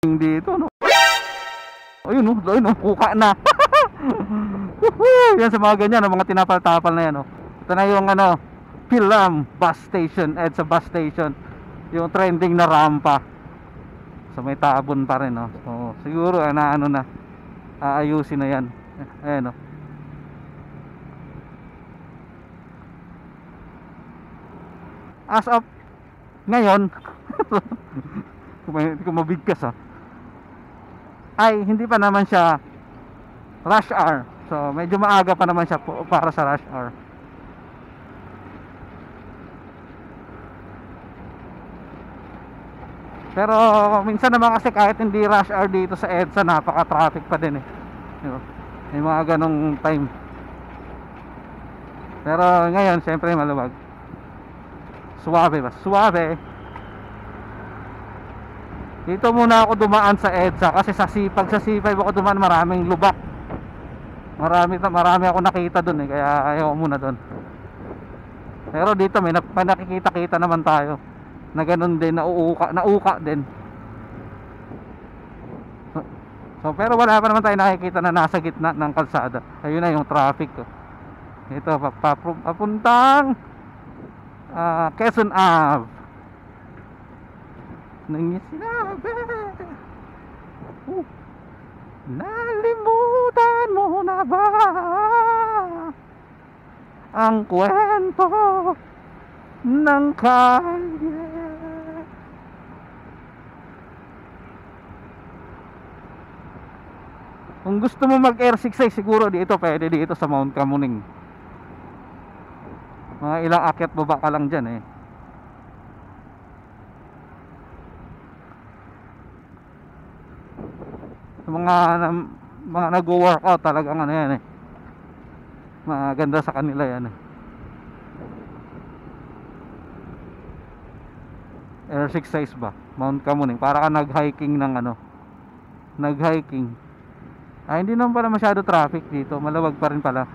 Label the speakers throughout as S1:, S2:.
S1: dito, no? Ayun, no? Ayun, no? Kuka na. Yan sa mga ganyan, no? Mga tinapal-tapal na yan, no? Ito na yung ano, Pilam bus station, sa bus station, yung trending na rampa. So may tabon pa rin, no? So siguro na ano na, aayusin na yan. Ayan, no? As of ngayon, kung mabigkas, ay hindi pa naman siya rush hour. So medyo maaga pa naman siya para sa rush hour. Pero minsan naman kasi kahit hindi rush hour dito sa EDSA, napaka-traffic pa din, diba? May mga ganong time. Pero ngayon syempre maluwag. Suwabe ba? Suwabe. Dito muna ako dumaan sa EDSA kasi sa C5 ako dumaan, maraming lubak. Marami ako nakita doon, kaya ayaw muna doon. Pero dito may nakikita-kita naman tayo na ganun din, nauuka din. So pero wala pa naman tayo nakikita na nasa gitna ng kalsada. Ayun na yung traffic, ito papuntang Quezon Ave. Nang sinabi, nalimutan mo na ba ang kwento ng kalye? Kung gusto mo mag R6 siguro dito, pwede dito sa Mount Camuning. Mga ilang akyat baba ka lang dyan, mga nag-workout talagang ano yan, maganda sa kanila yan, R6 ba, Mount Camuning, para ka nag-hiking ng nag-hiking. Hindi naman pala masyado traffic dito, malawag pa rin pala.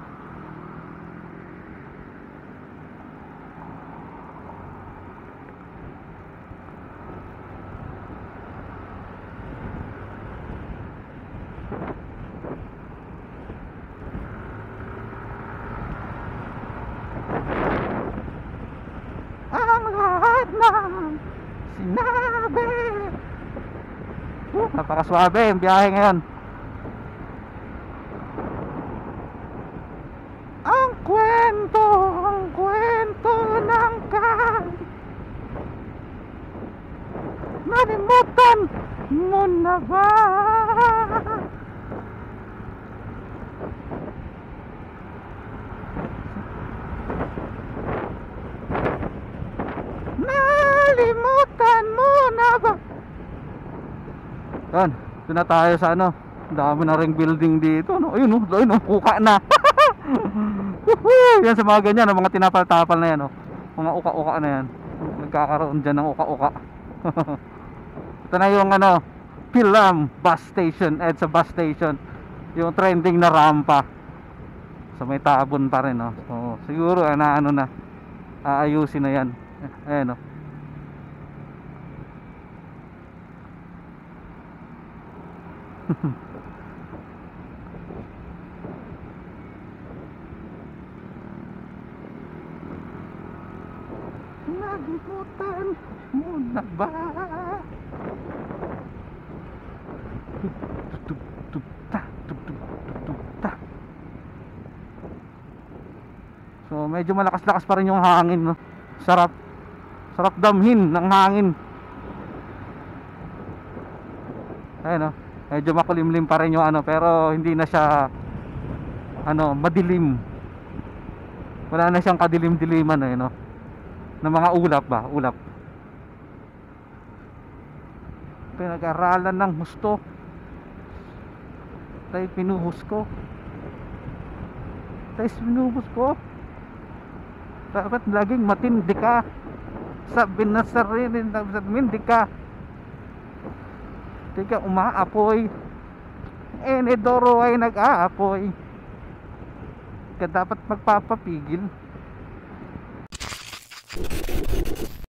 S1: Sinabi, napakaswabe yung biyahe ngayon. Ang kwento ng kalye, nalimutan mo na ba? Nalimutan mo na ba? Yan, ito na tayo sa dami na ring building dito, no? Ayun, no? Ayun, no? Kuka na. Yan sa mga ganyan, no? Mga tinapal-tapal na yan, no? Mga uka-uka na yan. Nagkakaroon dyan ng uka-uka. Ito na yung Pilam bus station, sa bus station, yung trending na rampa. So may tabon pa rin, no? So siguro na aayusin na yan. Ayan, no? Nalimutan mo na ba? So medyo malakas-lakas pa rin yung hangin, no? Sarap damhin ng hangin. Ayun, no? Medyo makulimlim pa rin yung pero hindi na siya madilim. Wala na siyang kadilim-diliman, no? Ng mga ulap ba? Ulap. Pinag-aralan ng husto, tayo pinuhos ko. Dapat laging matindi ka. Sabi na sarili, hindi ka umaapoy. Enedoro ay nag-aapoy. Dapat magpapapigil.